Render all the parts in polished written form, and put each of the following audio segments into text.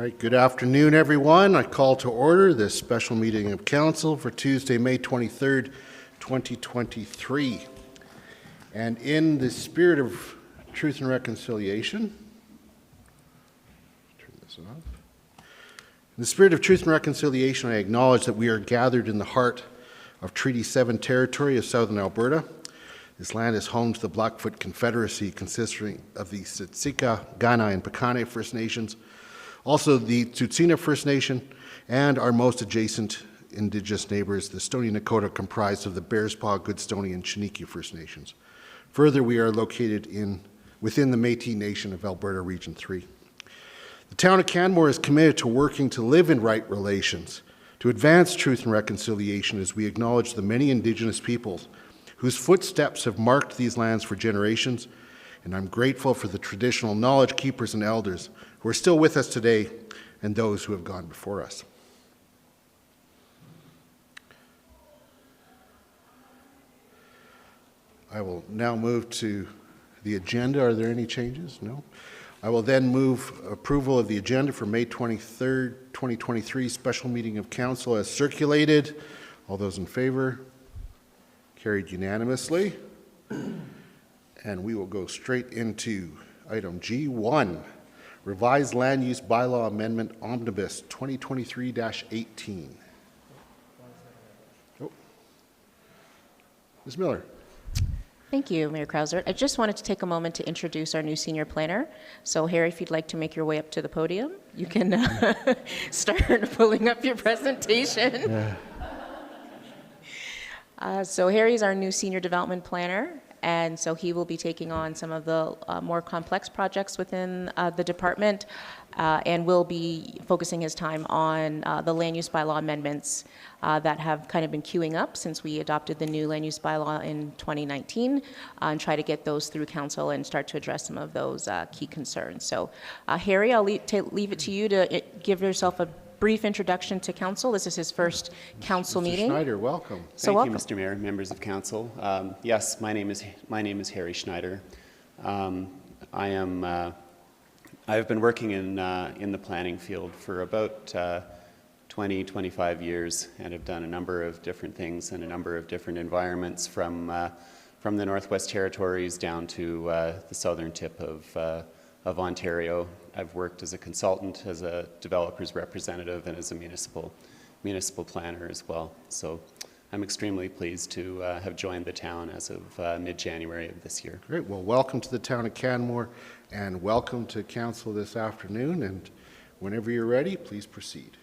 right, good afternoon, everyone. I call to order this special meeting of Council for Tuesday, May 23rd, 2023. And in the spirit of truth and reconciliation, turn this off. In the spirit of truth and reconciliation, I acknowledge that we are gathered in the heart of Treaty 7 territory of Southern Alberta. This land is home to the Blackfoot Confederacy, consisting of the Siksika, Kainai, and Piikani First Nations, also the Tsuut'ina First Nation, and our most adjacent Indigenous neighbors, the Stoney Nakoda, comprised of the Bearspaw, Goodstoney, and Chiniki First Nations. Further, we are located within the Métis Nation of Alberta Region 3. The town of Canmore is committed to working to live in right relations, to advance truth and reconciliation as we acknowledge the many Indigenous peoples whose footsteps have marked these lands for generations, and I'm grateful for the traditional knowledge keepers and elders who are still with us today and those who have gone before us. I will now move to the agenda. Are there any changes? No? I will then move approval of the agenda for May 23rd, 2023 special meeting of Council as circulated. All those in favor? Carried unanimously. And we will go straight into item G1, Revised Land Use Bylaw Amendment Omnibus 2023-18. Oh. Ms. Miller. Thank you, Mayor Krauser. I just wanted to take a moment to introduce our new senior planner. So Harry, if you'd like to make your way up to the podium, you can start pulling up your presentation. Yeah. So Harry's our new senior development planner, and so he will be taking on some of the more complex projects within the department, and will be focusing his time on the land use bylaw amendments that have kind of been queuing up since we adopted the new land use bylaw in 2019, and try to get those through council and start to address some of those key concerns. So Harry, I'll leave it to you to give yourself a brief introduction to council. This is his first council meeting. Schneider, welcome. Thank you, Mr. Mayor, members of council. Yes, my name is Harry Schneider. I've been working in the planning field for about 20-25 years, and have done a number of different things in a number of different environments, from the Northwest Territories down to the southern tip of Ontario. I've worked as a consultant, as a developer's representative, and as a municipal planner as well. So I'm extremely pleased to have joined the town as of mid-January of this year. Great. Well, welcome to the town of Canmore, and welcome to council this afternoon. And whenever you're ready, please proceed.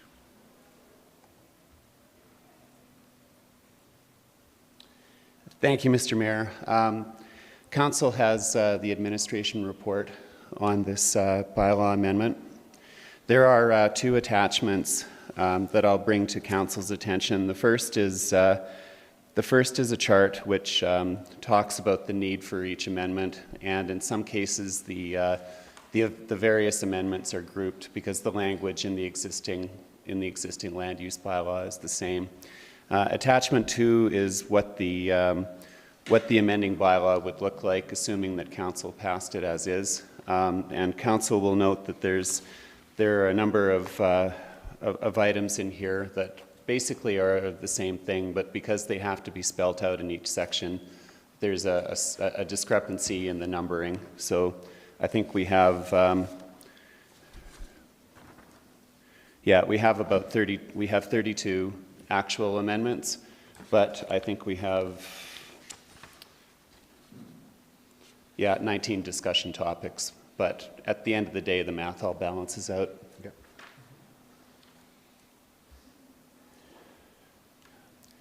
Thank you, Mr. Mayor. Council has the administration report on this bylaw amendment. There are two attachments that I'll bring to council's attention. The first is a chart which talks about the need for each amendment, and in some cases the various amendments are grouped because the language in the existing land use bylaw is the same. Attachment 2 is what the amending bylaw would look like, assuming that council passed it as is. And council will note that there are a number of items in here that basically are the same thing, but because they have to be spelt out in each section, there's a discrepancy in the numbering. So I think we have about 32 actual amendments, but I think we have 19 discussion topics. But at the end of the day, the math all balances out. Yep.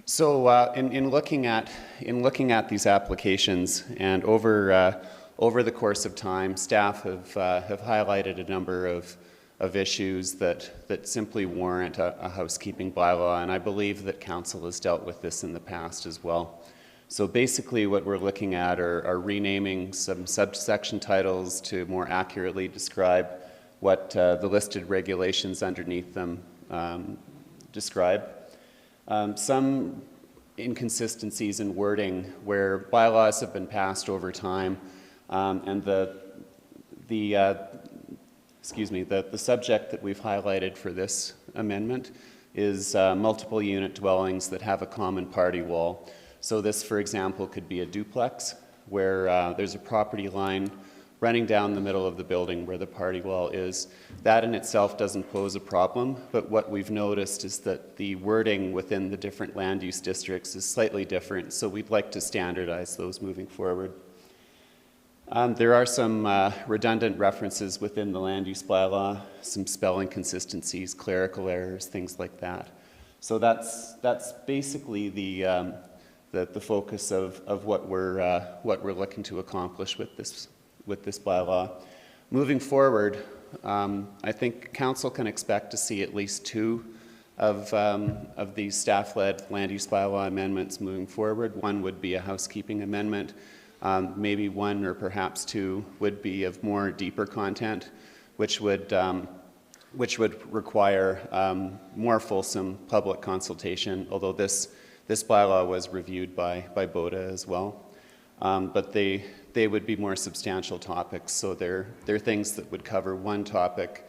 So in looking at these applications, and over the course of time, staff have highlighted a number of issues that simply warrant a housekeeping bylaw, and I believe that council has dealt with this in the past as well. So basically what we're looking at are renaming some subsection titles to more accurately describe what the listed regulations underneath them describe. Some inconsistencies in wording where bylaws have been passed over time, and the subject that we've highlighted for this amendment is multiple unit dwellings that have a common party wall. So this, for example, could be a duplex where there's a property line running down the middle of the building where the party wall is. That in itself doesn't pose a problem, but what we've noticed is that the wording within the different land use districts is slightly different, so we'd like to standardize those moving forward. There are some redundant references within the land use bylaw, some spelling consistencies, clerical errors, things like that. So that's basically the focus of what we're looking to accomplish with this bylaw. Moving forward, I think council can expect to see at least 2 of these staff-led land use bylaw amendments moving forward. One would be a housekeeping amendment. Maybe 1 or perhaps 2 would be of more deeper content, which would require more fulsome public consultation, although this bylaw was reviewed by BOTA as well. But they would be more substantial topics, so they're things that would cover one topic.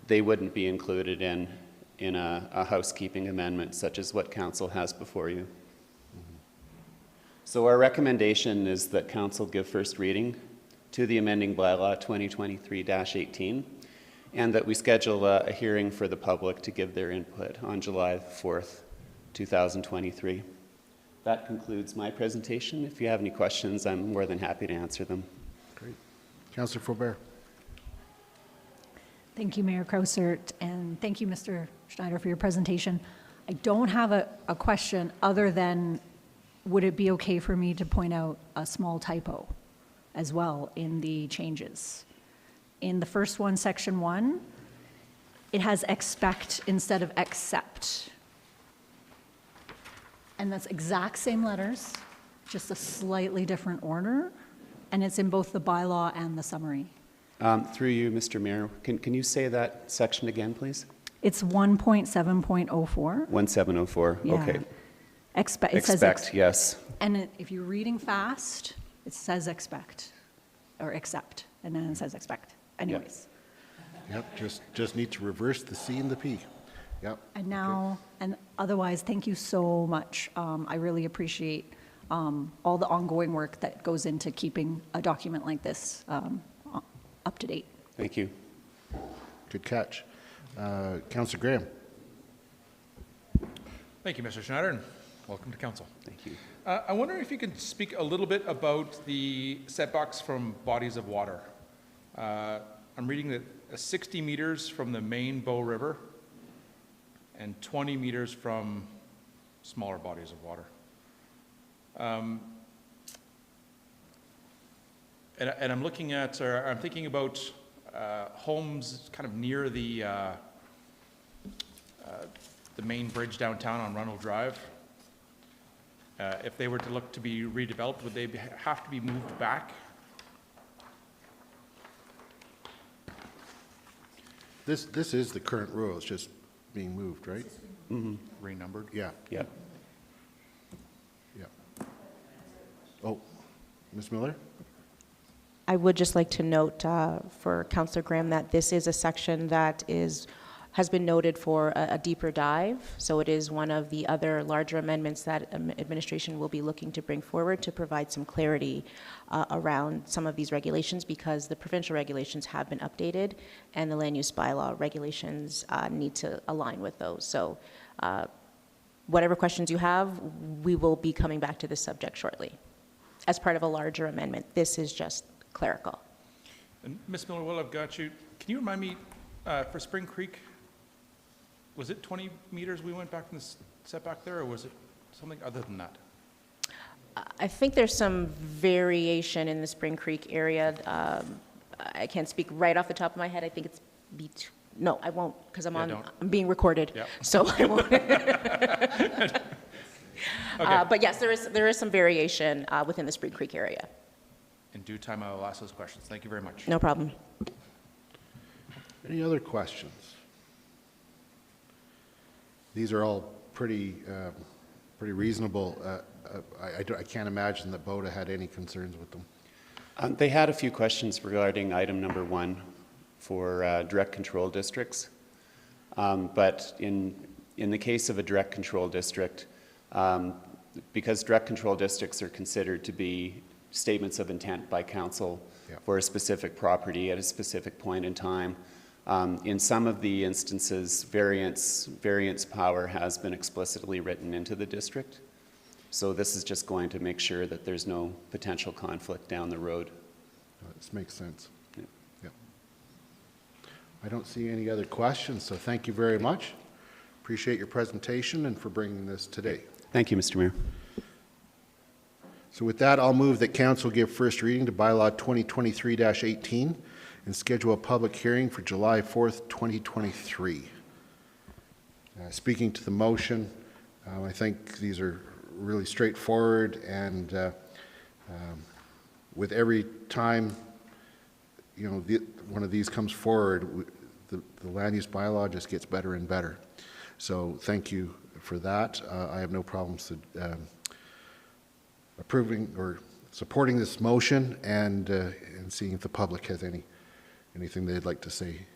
They wouldn't be included in a housekeeping amendment such as what council has before you. So our recommendation is that council give first reading to the amending bylaw 2023-18 and that we schedule a hearing for the public to give their input on July 4th, 2023. That concludes my presentation. If you have any questions, I'm more than happy to answer them. Great. Councillor Faubert. Thank you, Mayor Krausert, and thank you, Mr. Schneider, for your presentation. I don't have a question other than, would it be okay for me to point out a small typo as well in the changes? In the first one, section 1, it has expect instead of accept. And that's exact same letters, just a slightly different order, and it's in both the bylaw and the summary. Through you, Mr. Mayor, can you say that section again, please? It's 1.7.04. 1704, Yeah. okay. It says yes. And if you're reading fast, it says expect, or accept, and then it says expect. Anyways. Yep, just need to reverse the C and the P. Yep. And now, and otherwise, thank you so much. I really appreciate all the ongoing work that goes into keeping a document like this up to date. Thank you. Good catch. Councillor Graham. Thank you, Mr. Schneider, and welcome to council. Thank you. I wonder if you could speak a little bit about the setbacks from bodies of water. I'm reading that 60 meters from the main Bow River and 20 meters from smaller bodies of water. And I'm looking at, or I'm thinking about homes kind of near the main bridge downtown on Runnel Drive. If they were to look to be redeveloped, would they have to be moved back? This is the current rule. It's just being moved, right? Mm-hmm. Renumbered? Yeah. Yeah. Yeah. Oh, Ms. Miller? I would just like to note for Councillor Graham that this is a section that has been noted for a deeper dive. So it is one of the other larger amendments that administration will be looking to bring forward to provide some clarity around some of these regulations, because the provincial regulations have been updated and the land use bylaw regulations need to align with those. So whatever questions you have, we will be coming back to this subject shortly as part of a larger amendment. This is just clerical. And Ms. Miller, while I've got you, can you remind me, for Spring Creek, was it 20 meters we went back from the setback there, or was it something other than that? I think there's some variation in the Spring Creek area. I can't speak right off the top of my head. I think it's no, I won't, because I'm I'm being recorded, Yep. so I won't. Okay. But yes, there is some variation within the Spring Creek area. In due time, I will ask those questions. Thank you very much. No problem. Any other questions? These are all pretty reasonable. I can't imagine that BOTA had any concerns with them. They had a few questions regarding item number 1 for direct control districts. But in the case of a direct control district, because direct control districts are considered to be statements of intent by council for a specific property at a specific point in time, in some of the instances, variance power has been explicitly written into the district. So this is just going to make sure that there's no potential conflict down the road. This makes sense. Yeah. I don't see any other questions, so thank you very much. Appreciate your presentation and for bringing this today. Thank you, Mr. Mayor. So with that, I'll move that council give first reading to Bylaw 2023-18 and schedule a public hearing for July 4th, 2023. Speaking to the motion, I think these are really straightforward, and with every time one of these comes forward, the land use bylaw just gets better and better. So thank you for that. I have no problems approving or supporting this motion, and seeing if the public has anything they'd like to say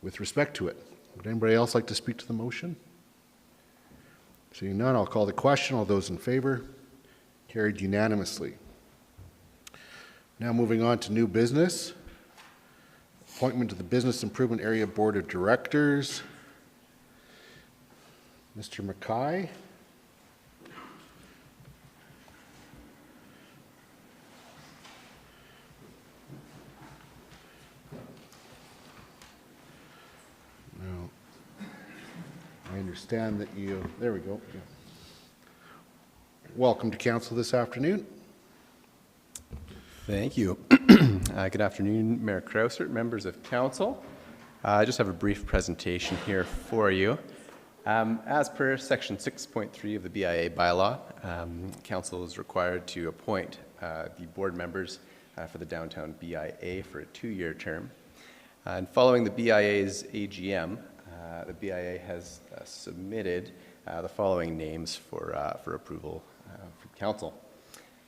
with respect to it. Would anybody else like to speak to the motion? Seeing none, I'll call the question. All those in favor? Carried unanimously. Now moving on to new business. Appointment to the Business Improvement Area Board of Directors. Mr. Mackay. Now, I understand that there we go. Yeah. Welcome to council this afternoon. Thank you. Good afternoon, Mayor Krausert, members of council. I just have a brief presentation here for you. As per section 6.3 of the BIA bylaw, council is required to appoint the board members for the downtown BIA for a 2-year term. And following the BIA's AGM, the BIA has submitted the following names for approval from council.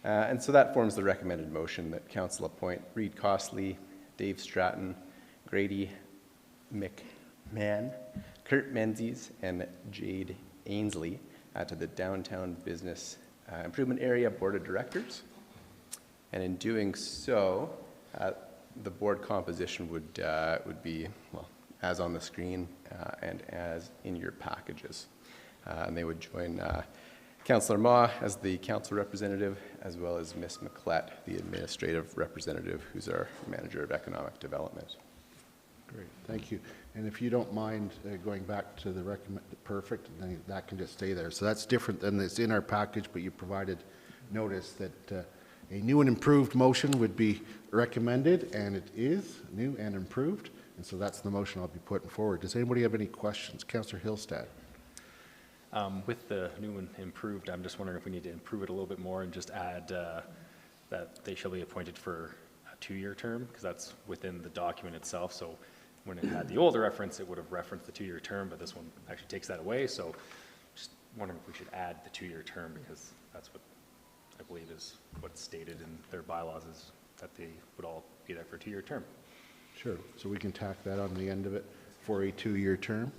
And so that forms the recommended motion that council appoint Reed Costley, Dave Stratton, Grady McMahon, Kurt Menzies, and Jade Ainsley to the Downtown Business Improvement Area Board of Directors. And in doing so, the board composition would be, well, as on the screen and as in your packages. And they would join Councillor Ma as the council representative, as well as Ms. McClett, the administrative representative, who's our manager of economic development. Great, thank you. And if you don't mind going back to the perfect, then that can just stay there. So that's different than it's in our package, but you provided notice that a new and improved motion would be recommended, and it is new and improved. And so that's the motion I'll be putting forward. Does anybody have any questions? Councillor Hillstad. With the new and improved, I'm just wondering if we need to improve it a little bit more and just add that they shall be appointed for a 2-year term, because that's within the document itself. So when it had the older reference, it would have referenced the 2-year term, but this one actually takes that away. So just wondering if we should add the 2-year term, because that's what I believe is what's stated in their bylaws, is that they would all be there for a 2-year term. Sure, so we can tack that on the end of it for a 2-year term.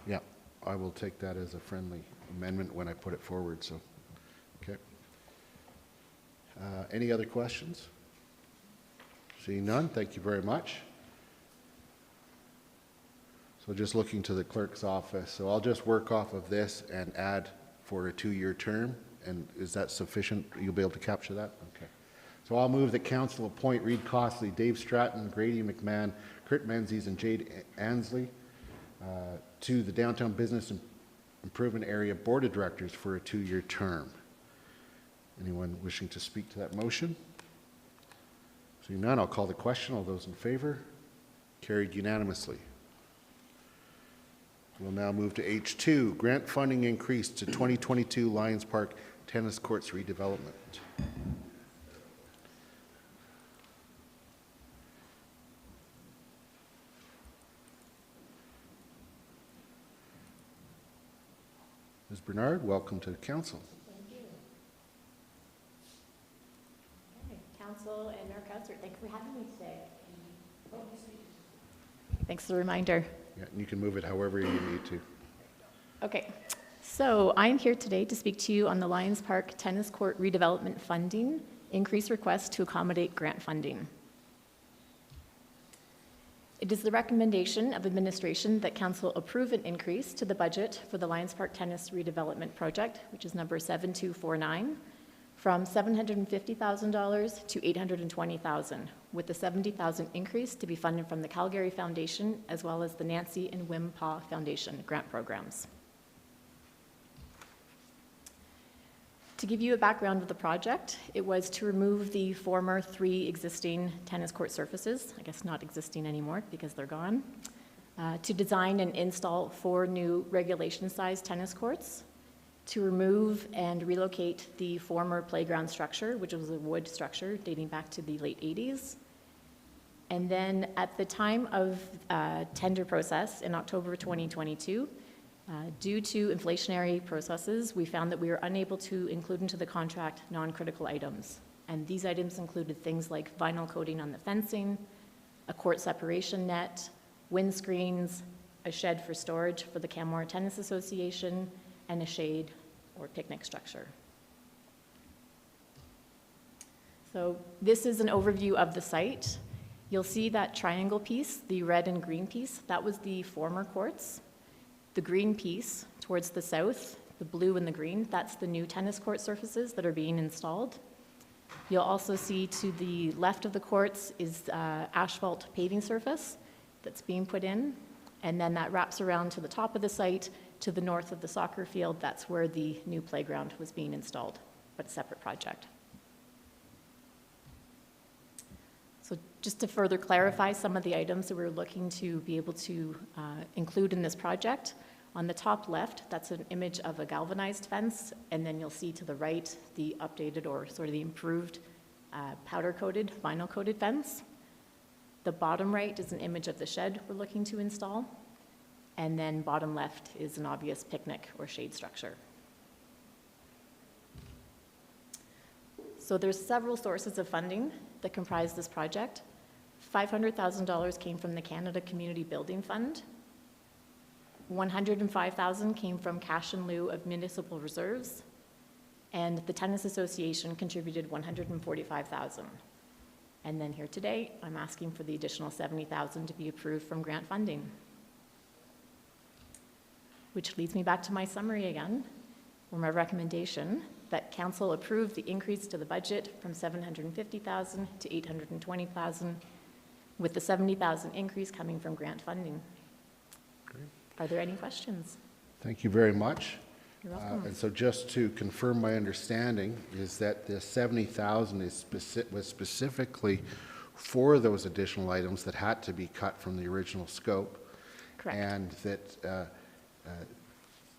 Yeah. I will take that as a friendly amendment when I put it forward, so, okay. Any other questions? Seeing none, thank you very much. So just looking to the clerk's office, so I'll just work off of this and add for a 2-year term, and is that sufficient? You'll be able to capture that? Okay. So I'll move that council appoint Reed Costley, Dave Stratton, Grady McMahon, Kurt Menzies, and Jade Ainsley to the Downtown Business Improvement Area Board of Directors for a 2-year term. Anyone wishing to speak to that motion? Seeing none, I'll call the question. All those in favor? Carried unanimously. We'll now move to H2, grant funding increase to 2022 Lions Park Tennis Courts redevelopment. Ms. Bernard, welcome to council. Thank you. Okay, council and Mayor Krausert, thank you for having me today. Thanks for the reminder. Yeah, and you can move it however you need to. Okay, so I'm here today to speak to you on the Lions Park Tennis Court redevelopment funding increase request to accommodate grant funding. It is the recommendation of administration that council approve an increase to the budget for the Lions Park Tennis redevelopment project, which is number 7249, from $750,000 to $820,000, with the $70,000 increase to be funded from the Calgary Foundation as well as the Nancy and Wim Pa Foundation grant programs. To give you a background of the project, it was to remove the former 3 existing tennis court surfaces, I guess not existing anymore because they're gone, to design and install 4 new regulation-sized tennis courts, to remove and relocate the former playground structure, which was a wood structure dating back to the late 80s. And then at the time of tender process in October 2022, due to inflationary processes, we found that we were unable to include into the contract non-critical items. And these items included things like vinyl coating on the fencing, a court separation net, windscreens, a shed for storage for the Canmore Tennis Association, and a shade or picnic structure. So this is an overview of the site. You'll see that triangle piece, the red and green piece, that was the former courts. The green piece towards the south, the blue and the green, that's the new tennis court surfaces that are being installed. You'll also see to the left of the courts is asphalt paving surface that's being put in, and then that wraps around to the top of the site. To the north of the soccer field, that's where the new playground was being installed, but a separate project. So just to further clarify some of the items that we're looking to be able to include in this project, on the top left, that's an image of a galvanized fence, and then you'll see to the right the updated or sort of the improved powder-coated, vinyl-coated fence. The bottom right is an image of the shed we're looking to install, and then bottom left is an obvious picnic or shade structure. So there's several sources of funding that comprise this project. $500,000 came from the Canada Community Building Fund. $105,000 came from cash in lieu of municipal reserves, and the Tennis Association contributed $145,000. And then here today, I'm asking for the additional $70,000 to be approved from grant funding. Which leads me back to my summary again, or my recommendation that council approve the increase to the budget from $750,000 to $820,000, with the $70,000 increase coming from grant funding. Great. Are there any questions? Thank you very much. You're welcome. And so just to confirm my understanding is that the $70,000 was specifically for those additional items that had to be cut from the original scope. Correct. And that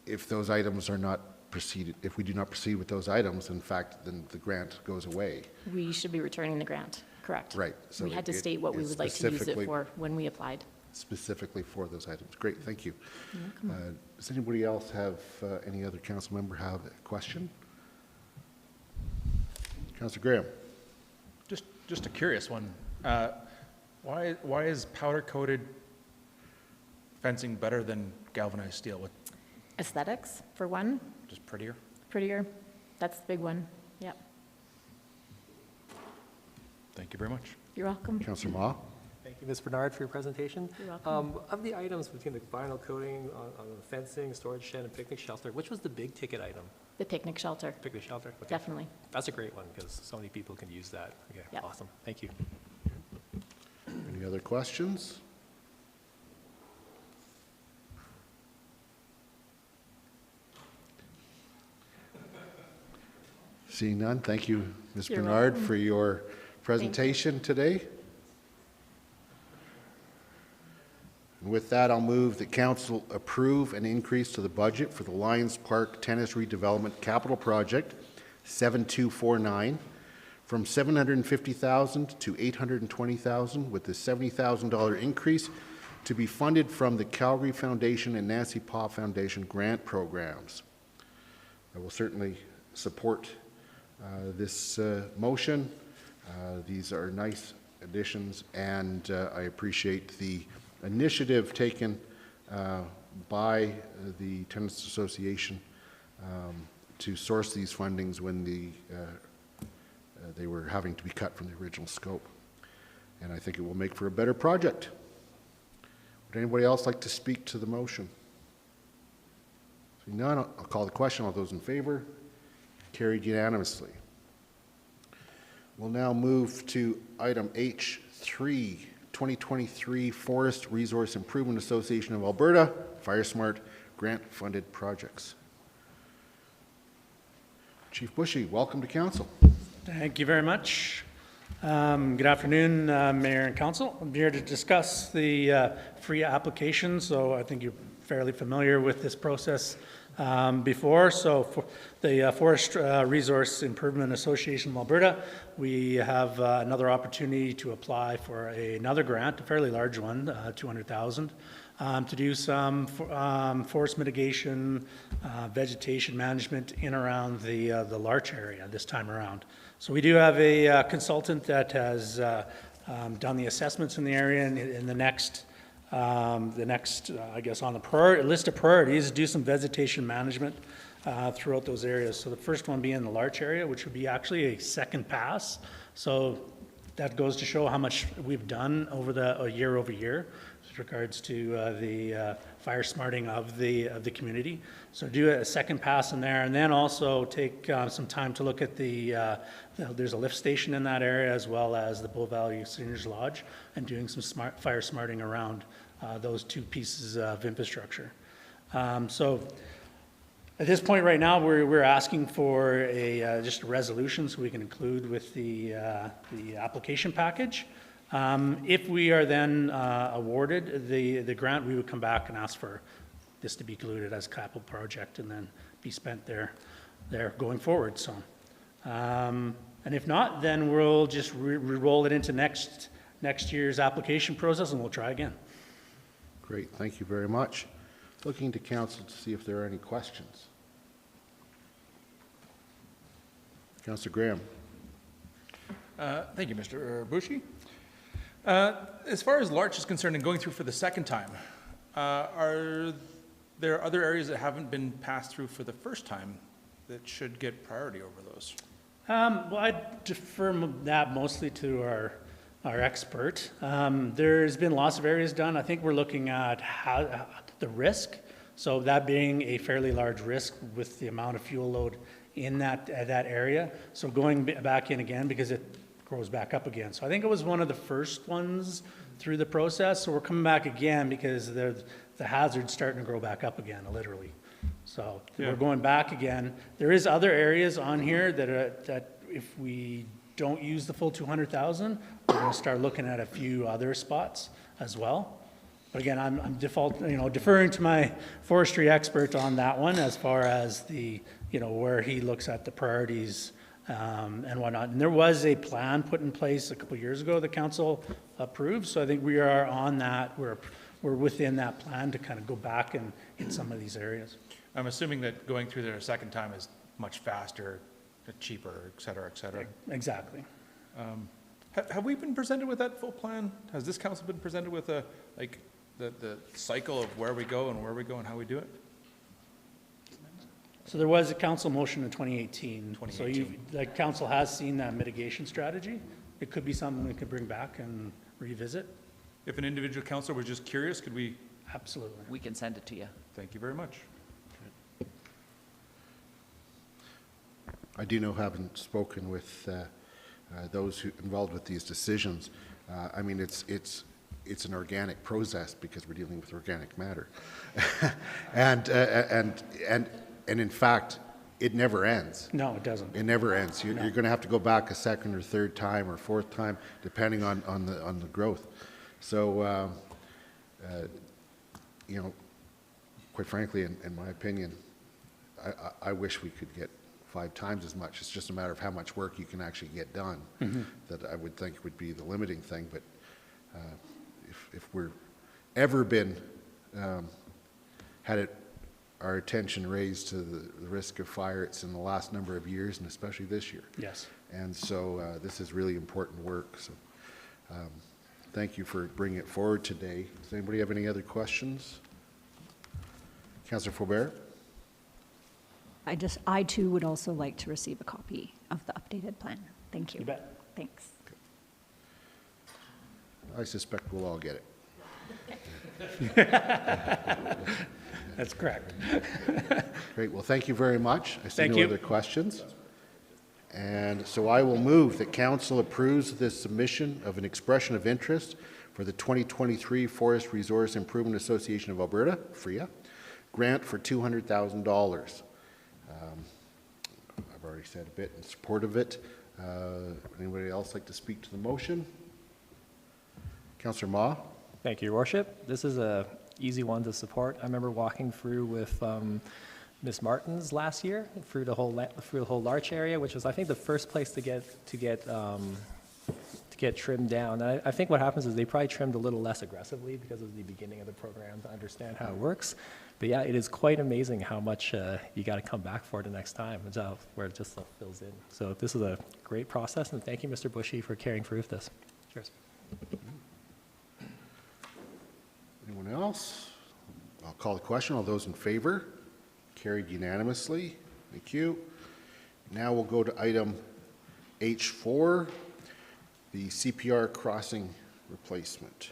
if those items are not proceeded, if we do not proceed with those items, in fact, then the grant goes away. We should be returning the grant, correct. Right. So we had to state what we would like to use it for when we applied. Specifically for those items. Great, thank you. Does anybody else have, any other council member have a question? Councillor Graham. Just a curious one. Why is powder-coated fencing better than galvanized steel? What, Aesthetics, for one, just prettier? prettier. That's the big one. Yep. Thank you very much. You're welcome. Councillor Ma. Thank you, Ms. Bernard, for your presentation. You're welcome. Of the items between the vinyl coating on the fencing, storage shed, and picnic shelter, which was the big ticket item? The picnic shelter, Picnic shelter? Okay. definitely. That's a great one, because so many people can use that. Okay, Yep. awesome. Thank you. Any other questions? Seeing none, thank you, Ms. You're Bernard, welcome. for your presentation today. And with that, I'll move that council approve an increase to the budget for the Lions Park Tennis Redevelopment Capital Project 7249 from $750,000 to $820,000, with the $70,000 increase to be funded from the Calgary Foundation and Nancy Pa Foundation grant programs. I will certainly support this motion. These are nice additions, and I appreciate the initiative taken by the Tenants Association to source these fundings when they were having to be cut from the original scope. And I think it will make for a better project. Would anybody else like to speak to the motion? Seeing none, I'll call the question. All those in favor? Carried unanimously. We'll now move to item H3, 2023 Forest Resource Improvement Association of Alberta, Fire Smart grant-funded projects. Chief Bushy, welcome to Council. Thank you very much. Good afternoon, Mayor and Council. I'm here to discuss the free application, so I think you're fairly familiar with this process before. So for the Forest Resource Improvement Association of Alberta, we have another opportunity to apply for another grant, a fairly large one, $200,000, to do some forest mitigation, vegetation management in around the Larch area this time around. So we do have a consultant that has done the assessments in the area, and in the next, I guess, on the list of priorities, do some vegetation management throughout those areas. So the first one being the Larch area, which would be actually a second pass. So that goes to show how much we've done over year over year with regards to the fire smarting of the community. So do a second pass in there, and then also take some time to look at there's a lift station in that area, as well as the Bow Valley Seniors Lodge, and doing some fire smarting around those two pieces of infrastructure. So at this point right now, we're asking for just a resolution so we can include with the application package. If we are then awarded the grant, we would come back and ask for this to be included as a capital project and then be spent there going forward. So, and if not, then we'll just roll it into next year's application process, and we'll try again. Great, thank you very much. Looking to Council to see if there are any questions. Councillor Graham. Thank you, Mr. Bushy. As far as Larch is concerned and going through for the second time, are there other areas that haven't been passed through for the first time that should get priority over those? Well, I defer that mostly to our expert. There's been lots of areas done. I think we're looking at the risk. So that being a fairly large risk with the amount of fuel load in that area. So going back in again, because it grows back up again. So I think it was one of the first ones through the process. So we're coming back again because the hazard's starting to grow back up again, literally. So we're going back again. There is other areas on here that if we don't use the full 200,000, we're going to start looking at a few other spots as well. But again, I'm deferring to my forestry expert on that one as far as where he looks at the priorities and whatnot. And there was a plan put in place a couple of years ago the council approved. So I think we are on that. We're within that plan to kind of go back and hit some of these areas. I'm assuming that going through there a second time is much faster, cheaper, et cetera, et cetera. Exactly. Have we been presented with that full plan? Has this council been presented with the cycle of where we go and how we do it? So there was a council motion in 2018. So the council has seen that mitigation strategy. It could be something we could bring back and revisit. If an individual councilor was just curious, could we? Absolutely. We can send it to you. Thank you very much. I do know, having spoken with those who involved with these decisions, I mean, it's an organic process because we're dealing with organic matter, and in fact, it never ends. No, it doesn't. It never ends. You're going to have to go back a second or third time or fourth time, depending on the growth. So, quite frankly, in my opinion, I wish we could get 5 times as much. It's just a matter of how much work you can actually get done. Mm-hmm. That I would think would be the limiting thing. But if we're ever been had our attention raised to the risk of fire, it's in the last number of years, and especially this year. Yes. And so this is really important work. So Thank you for bringing it forward today. Does anybody have any other questions? Councillor Faubert? I too would also like to receive a copy of the updated plan. Thank you. You bet. Thanks. I suspect we'll all get it. That's correct. Great, well, thank you very much. I see Thank no you. other questions. And so I will move that council approves the submission of an expression of interest for the 2023 Forest Resource Improvement Association of Alberta, FRIA, grant for $200,000. I've already said a bit in support of it. Anybody else like to speak to the motion? Councillor Ma? Thank you, Your Worship. This is a easy one to support. I remember walking through with Ms. Martins last year through the whole larch area, which was, I think, the first place to get trimmed down. And I think what happens is they probably trimmed a little less aggressively because of the beginning of the program to understand how it works. But yeah, it is quite amazing how much you got to come back for the next time, where it just fills in. So this is a great process, and thank you, Mr. Bushy, for carrying through with this. Cheers. Anyone else? I'll call the question. All those in favor? Carried unanimously. Thank you. Now we'll go to item H4, the CPR crossing replacement.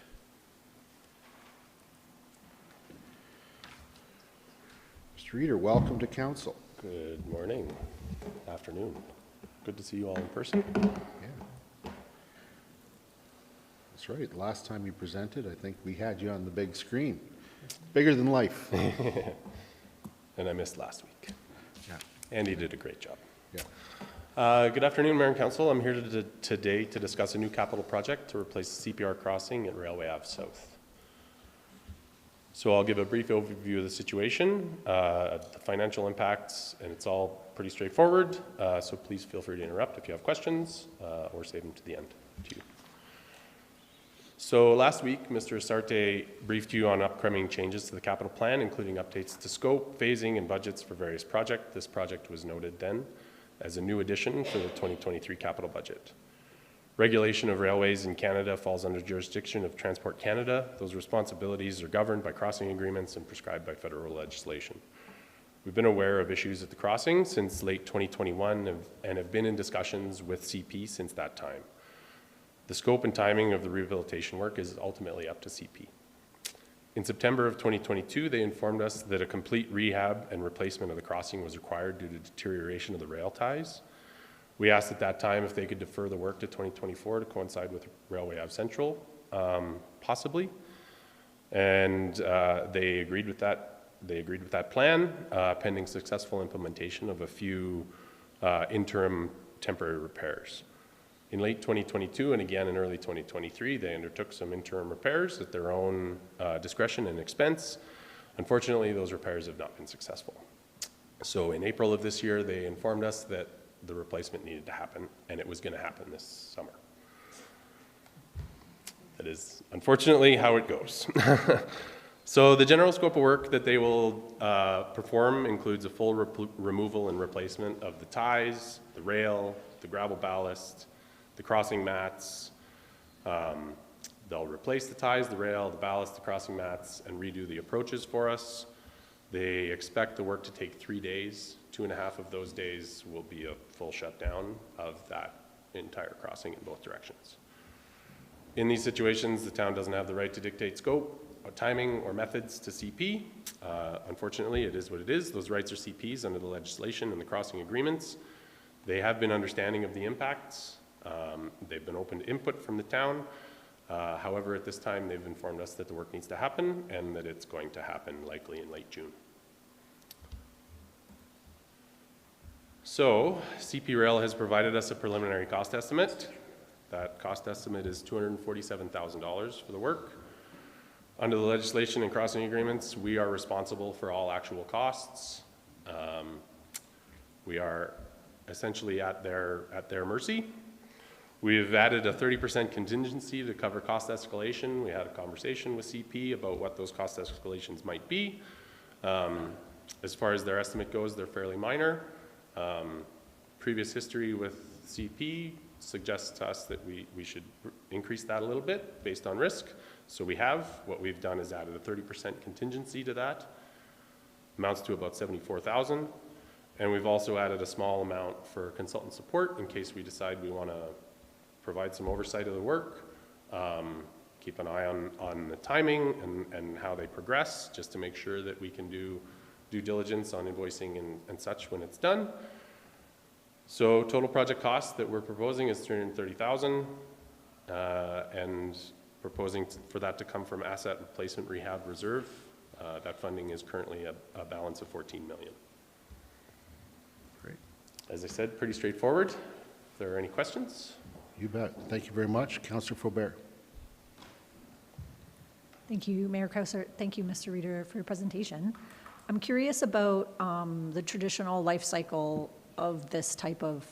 Mr. Reader, welcome to council. Good morning, afternoon. Good to see you all in person. Yeah. That's right. Last time you presented, I think we had you on the big screen. Bigger than life. And I missed last week. Yeah. Andy did a great job. Yeah. Good afternoon, Mayor and Council. I'm here today to discuss a new capital project to replace the CPR crossing at Railway Ave South. So I'll give a brief overview of the situation, the financial impacts, and it's all pretty straightforward. So please feel free to interrupt if you have questions or save them to the end to you. So last week, Mr. Astarte briefed you on upcoming changes to the capital plan, including updates to scope, phasing, and budgets for various projects. This project was noted then as a new addition for the 2023 capital budget. Regulation of railways in Canada falls under jurisdiction of Transport Canada. Those responsibilities are governed by crossing agreements and prescribed by federal legislation. We've been aware of issues at the crossing since late 2021 and have been in discussions with CP since that time. The scope and timing of the rehabilitation work is ultimately up to CP. In September of 2022, they informed us that a complete rehab and replacement of the crossing was required due to deterioration of the rail ties. We asked at that time if they could defer the work to 2024 to coincide with Railway Ave Central, possibly. And they agreed with that. They agreed with that plan, pending successful implementation of a few interim temporary repairs. In late 2022 and again in early 2023, they undertook some interim repairs at their own discretion and expense. Unfortunately, those repairs have not been successful. So in April of this year, they informed us that the replacement needed to happen, and it was going to happen this summer. That is unfortunately how it goes. So the general scope of work that they will perform includes a full removal and replacement of the ties, the rail, the gravel ballast, the crossing mats. They'll replace the ties, the rail, the ballast, the crossing mats, and redo the approaches for us. They expect the work to take 3 days. 2.5 of those days will be a full shutdown of that entire crossing in both directions. In these situations, the town doesn't have the right to dictate scope, or timing, or methods to CP. Unfortunately, it is what it is. Those rights are CP's under the legislation and the crossing agreements. They have been understanding of the impacts. They've been open to input from the town. However, at this time, they've informed us that the work needs to happen and that it's going to happen likely in late June. So, CP Rail has provided us a preliminary cost estimate. That cost estimate is $247,000 for the work. Under the legislation and crossing agreements, we are responsible for all actual costs. We are essentially at their mercy. We've added a 30% contingency to cover cost escalation. We had a conversation with CP about what those cost escalations might be. As far as their estimate goes, they're fairly minor. Previous history with CP, suggests to us that we should increase that a little bit based on risk. So we have. What we've done is added a 30% contingency to that. Amounts to about $74,000. And we've also added a small amount for consultant support in case we decide we want to provide some oversight of the work, keep an eye on the timing and how they progress, just to make sure that we can do due diligence on invoicing and such when it's done. So total project cost that we're proposing is $330,000, and proposing for that to come from asset replacement rehab reserve. That funding is currently a balance of $14 million. Great. As I said, pretty straightforward. If there are any questions? You bet. Thank you very much. Councillor Faubert. Thank you, Mayor Krauser. Thank you, Mr. Reader, for your presentation. I'm curious about the traditional life cycle of this type of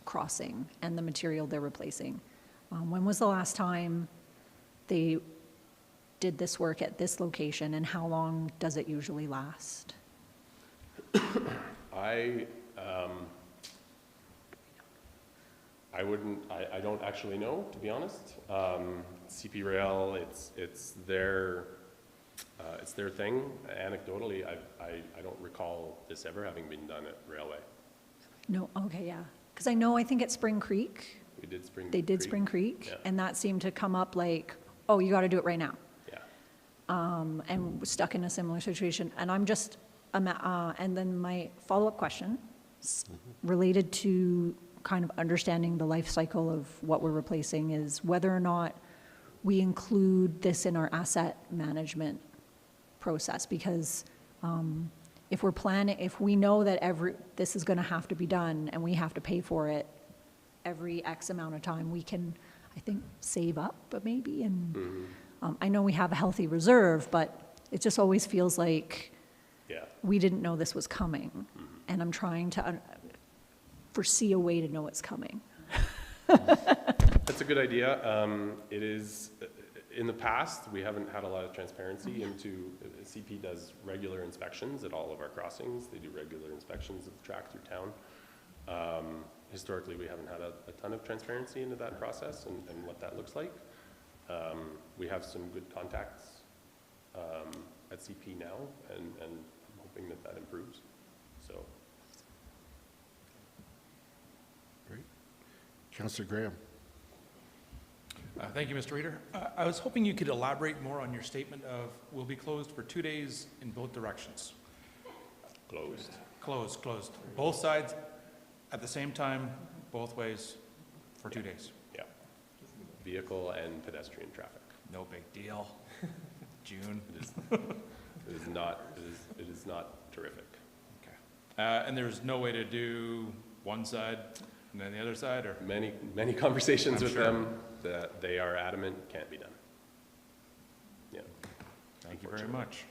crossing and the material they're replacing. When was the last time they did this work at this location, and how long does it usually last? I don't actually know, to be honest. CP Rail, it's their thing. Anecdotally, I don't recall this ever having been done at Railway. No, okay, yeah. Because I think at Spring Creek, We did Spring they did Creek. Spring Creek, Yeah. and that seemed to come up like, oh, you got to do it right now. Yeah. And we're stuck in a similar situation. And and then my follow-up question related to kind of understanding the life cycle of what we're replacing is whether or not we include this in our asset management process, because if we're planning, if we know that this is going to have to be done and we have to pay for it every X amount of time, we can, I think, save up, but maybe, and I know we have a healthy reserve, but it just always feels like we didn't know this was coming, and I'm trying to foresee a way to know it's coming. That's a good idea. It is, in the past, we haven't had a lot of transparency into, CP does regular inspections at all of our crossings. They do regular inspections of the track through town. Historically, we haven't had a ton of transparency into that process and what that looks like. We have some good contacts at CP now, and I'm hoping that improves. So. Great. Councillor Graham. Thank you, Mr. Reader. I was hoping you could elaborate more on your statement of will be closed for 2 days in both directions. Closed. Closed. Both sides at the same time, both ways for 2 days. Yeah. Vehicle and pedestrian traffic. No big deal. June. It is not terrific. Okay. And there's no way to do one side and then the other side, or? Many conversations I'm with sure. them that they are adamant can't be done. Yeah. Thank you very much.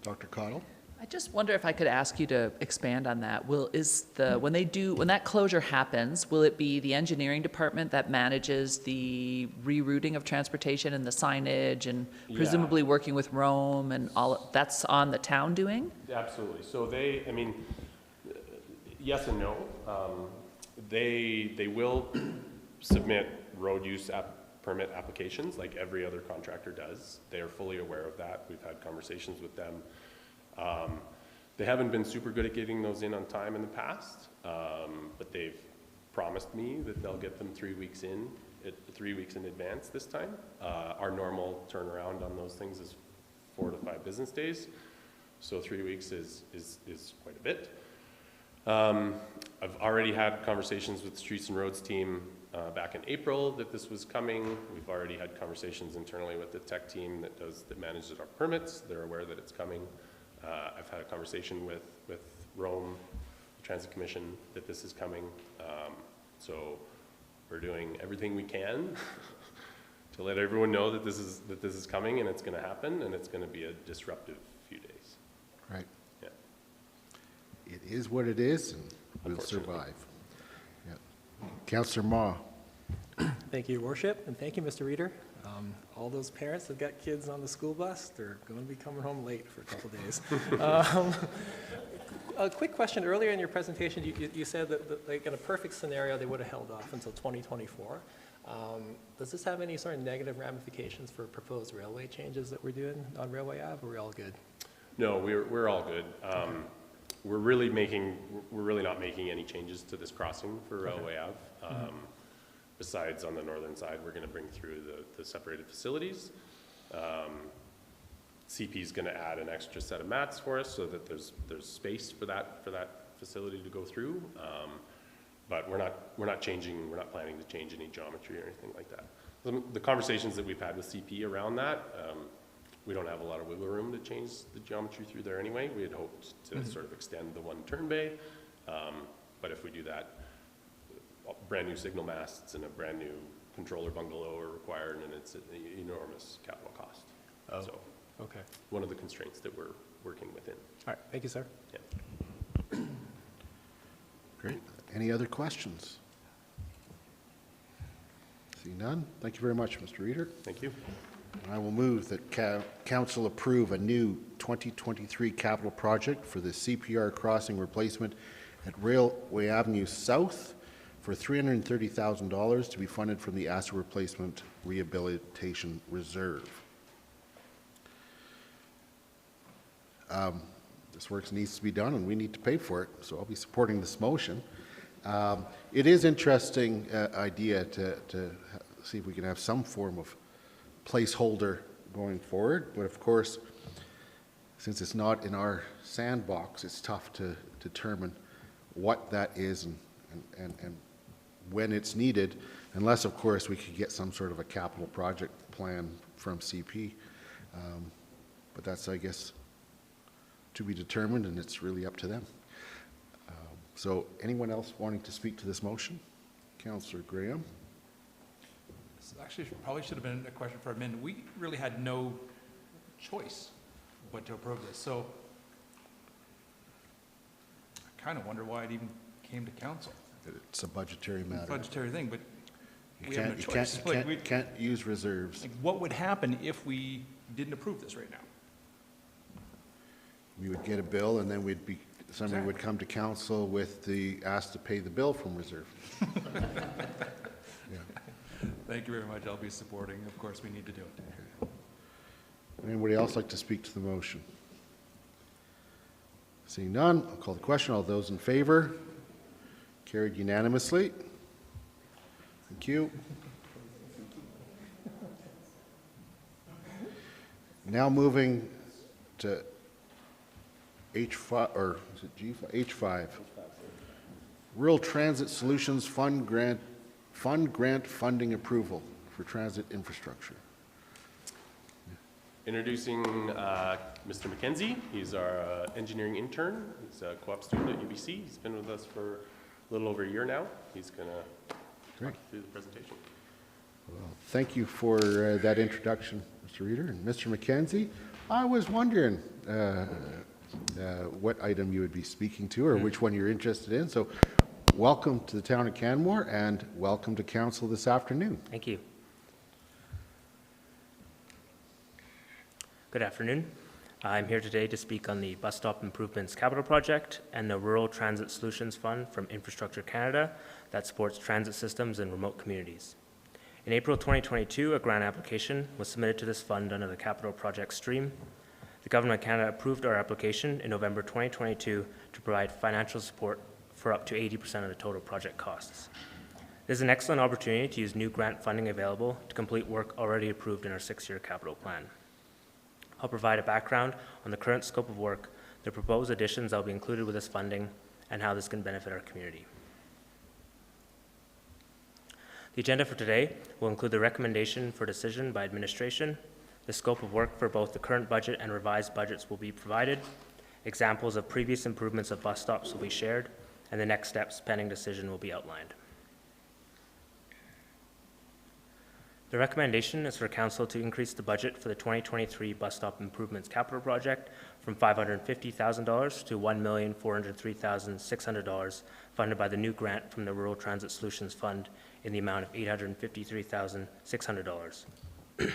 Dr. Cottle. I just wonder if I could ask you to expand on that. When that closure happens, will it be the engineering department that manages the rerouting of transportation and the signage and presumably working with Rome and all, that's on the town doing? Absolutely. So yes and no. They will submit road use permit applications like every other contractor does. They are fully aware of that. We've had conversations with them. They haven't been super good at getting those in on time in the past, but they've promised me that they'll get them 3 weeks in 3 weeks in advance this time. Our normal turnaround on those things is 4 to 5 business days, so 3 weeks is quite a bit. I've already had conversations with the Streets and Roads team back in April that this was coming. We've already had conversations internally with the tech team that manages our permits. They're aware that it's coming. I've had a conversation with Rome, the Transit Commission, that this is coming. So we're doing everything we can to let everyone know that this is coming and it's going to happen, and it's going to be a disruptive few days. Right. Yeah. It is what it is, and we'll survive. Yeah. Councillor Ma. Thank you, Your Worship, and thank you, Mr. Reader. All those parents that got kids on the school bus, they're going to be coming home late for a couple days. A quick question. Earlier in your presentation, you said that like in a perfect scenario, they would have held off until 2024. Does this have any sort of negative ramifications for proposed railway changes that we're doing on Railway Ave, or are we all good? No, we're all good. We're really not making any changes to this crossing for Railway Ave. Besides, on the northern side, we're going to bring through the separated facilities. CP is going to add an extra set of mats for us so that there's space for that facility to go through. But we're not planning to change any geometry or anything like that. The conversations that we've had with CP around that, we don't have a lot of wiggle room to change the geometry through there anyway. We had hoped to sort of extend the one turn bay, but if we do that, brand new signal masts and a brand new controller bungalow are required, and it's an enormous capital cost. Oh, so, okay. One of the constraints that we're working within. All right, thank you, sir. Yeah. Great. Any other questions? See none. Thank you very much, Mr. Reader. Thank you. I will move that Council approve a new 2023 capital project for the CPR crossing replacement at Railway Avenue South for $330,000 to be funded from the Asset Replacement Rehabilitation Reserve. This work needs to be done, and we need to pay for it, so I'll be supporting this motion. It is interesting idea to see if we can have some form of placeholder going forward, but of course, since it's not in our sandbox, it's tough to determine what that is and when it's needed, unless of course we could get some sort of a capital project plan from CP. But that's, I guess, to be determined, and it's really up to them. So anyone else wanting to speak to this motion? Councillor Graham. This actually probably should have been a question for admin. We really had no choice but to approve this. So I kind of wonder why it even came to council. It's a budgetary matter. It's a budgetary thing, but You we have no can't, choice. you can't use reserves. Like, what would happen if we didn't approve this right now? We would get a bill, and then somebody would come to council with ask to pay the bill from reserve. Yeah. Thank you very much. I'll be supporting. Of course, we need to do it. Anybody else like to speak to the motion? Seeing none, I'll call the question. All those in favor? Carried unanimously. Thank you. Now moving to H5, or is it G5? H5. Rural Transit Solutions Fund grant funding approval for transit infrastructure. Introducing Mr. McKenzie. He's our engineering intern. He's a co-op student at UBC. He's been with us for a little over a year now. He's going to talk you through the presentation. Well, thank you for that introduction, Mr. Reader. And Mr. McKenzie, I was wondering what item you would be speaking to, or which one you're interested in. So welcome to the town of Canmore, and welcome to council this afternoon. Thank you. Good afternoon. I'm here today to speak on the Bus Stop Improvements Capital Project and the Rural Transit Solutions Fund from Infrastructure Canada that supports transit systems in remote communities. In April 2022, a grant application was submitted to this fund under the capital project stream. The Government of Canada approved our application in November 2022 to provide financial support for up to 80% of the total project costs. This is an excellent opportunity to use new grant funding available to complete work already approved in our 6-year capital plan. I'll provide a background on the current scope of work, the proposed additions that will be included with this funding, and how this can benefit our community. The agenda for today will include the recommendation for decision by administration. The scope of work for both the current budget and revised budgets will be provided. Examples of previous improvements of bus stops will be shared, and the next steps pending decision will be outlined. The recommendation is for Council to increase the budget for the 2023 Bus Stop Improvements Capital Project from $550,000 to $1,403,600, funded by the new grant from the Rural Transit Solutions Fund in the amount of $853,600. The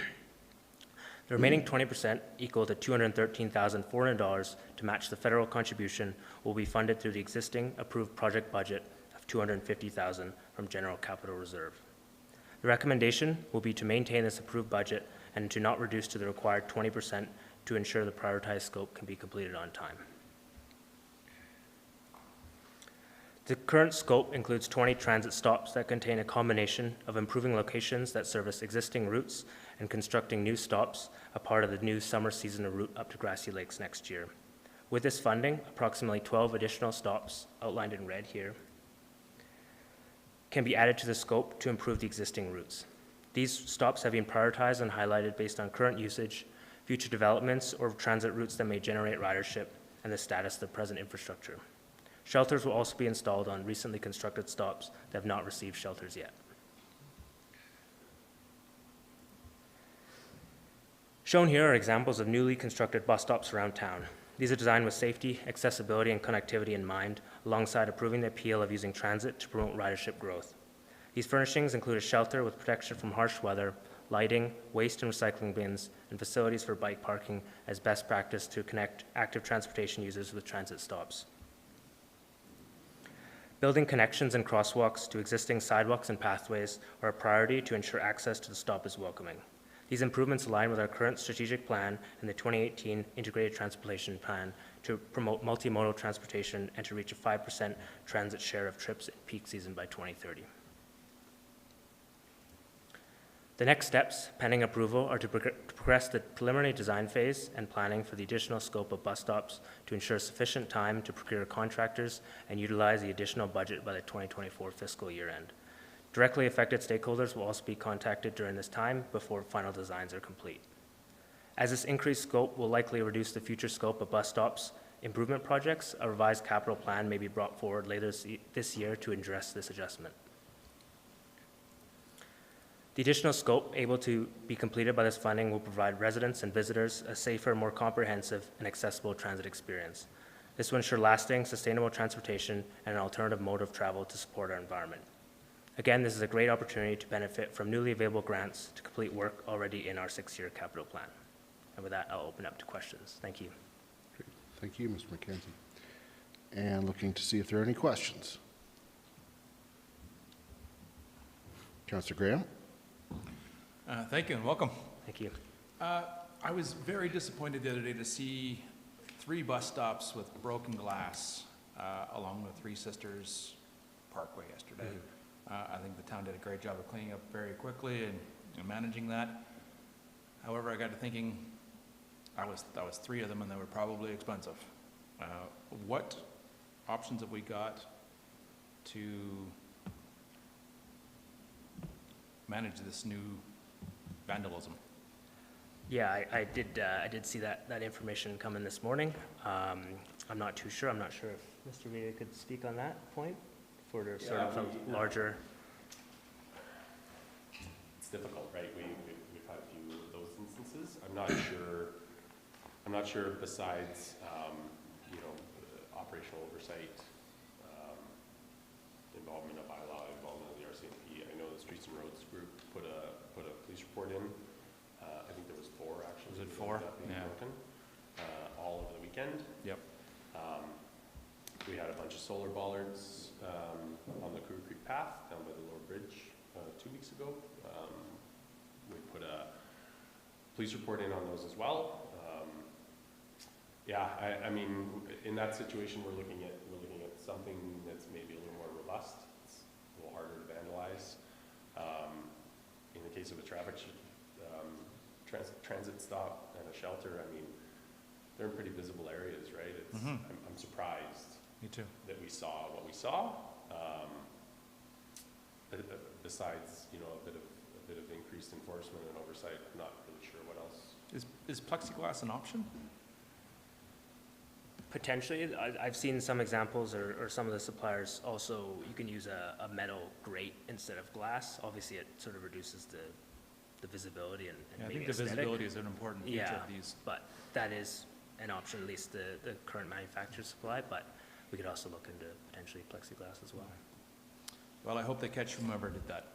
The remaining 20%, equal to $213,400 to match the federal contribution, will be funded through the existing approved project budget of $250,000 from General Capital Reserve. The recommendation will be to maintain this approved budget and to not reduce to the required 20% to ensure the prioritized scope can be completed on time. The current scope includes 20 transit stops that contain a combination of improving locations that service existing routes and constructing new stops, a part of the new summer seasonal route up to Grassy Lakes next year. With this funding, approximately 12 additional stops, outlined in red here, can be added to the scope to improve the existing routes. These stops have been prioritized and highlighted based on current usage, future developments, or transit routes that may generate ridership, and the status of the present infrastructure. Shelters will also be installed on recently constructed stops that have not received shelters yet. Shown here are examples of newly constructed bus stops around town. These are designed with safety, accessibility, and connectivity in mind, alongside improving the appeal of using transit to promote ridership growth. These furnishings include a shelter with protection from harsh weather, lighting, waste and recycling bins, and facilities for bike parking as best practice to connect active transportation users with transit stops. Building connections and crosswalks to existing sidewalks and pathways are a priority to ensure access to the stop is welcoming. These improvements align with our current strategic plan and the 2018 Integrated Transportation Plan to promote multimodal transportation and to reach a 5% transit share of trips in peak season by 2030. The next steps, pending approval, are to progress the preliminary design phase and planning for the additional scope of bus stops to ensure sufficient time to procure contractors and utilize the additional budget by the 2024 fiscal year end. Directly affected stakeholders will also be contacted during this time before final designs are complete. As this increased scope will likely reduce the future scope of bus stops improvement projects, a revised capital plan may be brought forward later this year to address this adjustment. The additional scope able to be completed by this funding will provide residents and visitors a safer, more comprehensive, and accessible transit experience. This will ensure lasting, sustainable transportation and an alternative mode of travel to support our environment. Again, this is a great opportunity to benefit from newly available grants to complete work already in our 6-year capital plan. And with that, I'll open up to questions. Thank you. Great. Thank you, Mr. McKenzie. And looking to see if there are any questions. Councillor Graham. Thank you and welcome. Thank you. I was very disappointed the other day to see 3 bus stops with broken glass along the Three Sisters Parkway yesterday. I think the town did a great job of cleaning up very quickly and managing that. However, I got to thinking, that was 3 of them and they were probably expensive. What options have we got to manage this new vandalism? Yeah, I did see that information come in this morning. I'm not too sure. I'm not sure if Mr. Vita could speak on that point for the sort of larger. It's difficult, right? We've had a few of those instances. I'm not sure besides, operational oversight, involvement of Bylaw, involvement of the RCMP. I know the Streets and Roads group put a police report in. I think there was 4 actually. Was it 4? Yeah. Broken, all over the weekend. Yep. We had a bunch of solar bollards on the Cougar Creek path down by the lower bridge 2 weeks ago. We put a police report in on those as well. I mean, in that situation, we're looking at something that's maybe a little more robust. It's a little harder to vandalize. In the case of a traffic transit stop and a shelter, I mean, they're in pretty visible areas, right? It's, I'm surprised. Me too. That we saw what we saw. Besides, a bit of increased enforcement and oversight, I'm not really sure what else. Is plexiglass an option? Potentially. I've seen some examples or some of the suppliers also, you can use a metal grate instead of glass. Obviously, it sort of reduces the visibility and I maybe think the aesthetic. visibility is an important feature of these. But that is an option, at least the current manufacturer supply, but we could also look into potentially plexiglass as well. Well, I hope they catch whomever did that.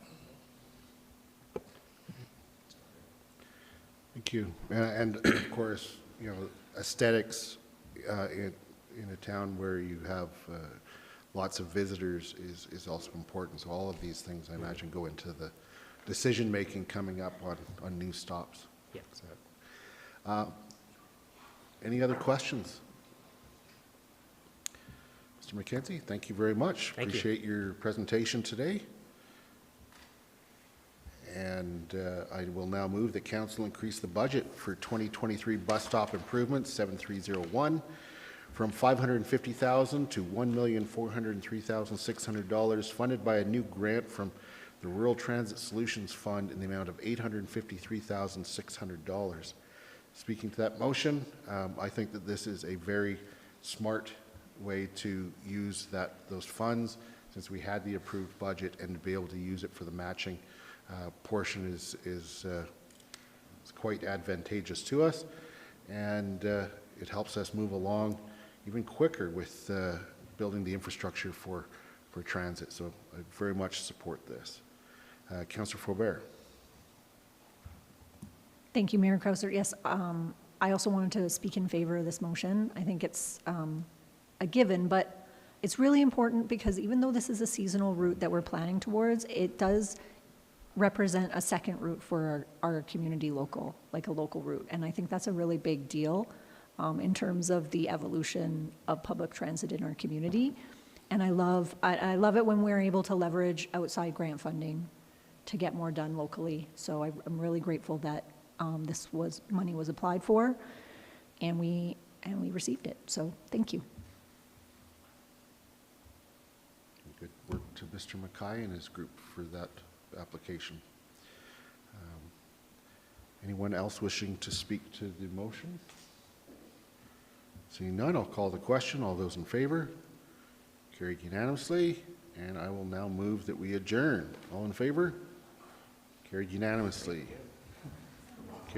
Thank you. And of course, you know, aesthetics in a town where you have lots of visitors is also important. So all of these things, I imagine, go into the decision-making coming up on new stops. Yeah. So, any other questions? Mr. McKenzie, thank you very much. Thank you. Appreciate your presentation today. And I will now move that council increase the budget for 2023 bus stop improvements 7301 from $550,000 to $1,403,600, funded by a new grant from the Rural Transit Solutions Fund in the amount of $853,600. Speaking to that motion, I think that this is a very smart way to use those funds, since we had the approved budget, and to be able to use it for the matching portion is quite advantageous to us, and it helps us move along even quicker with building the infrastructure for transit. So I very much support this. Councillor Faubert. Thank you, Mayor Krauser. Yes, I also wanted to speak in favor of this motion. I think it's a given, but it's really important because even though this is a seasonal route that we're planning towards, it does represent a second route for our community like a local route. And I think that's a really big deal in terms of the evolution of public transit in our community. And I love it when we're able to leverage outside grant funding to get more done locally. So I'm really grateful that money was applied for, and we received it. So thank you. Good work to Mr. Mackay and his group for that application. Anyone else wishing to speak to the motion? Seeing none, I'll call the question. All those in favor? Carried unanimously. And I will now move that we adjourn. All in favor? Carried unanimously.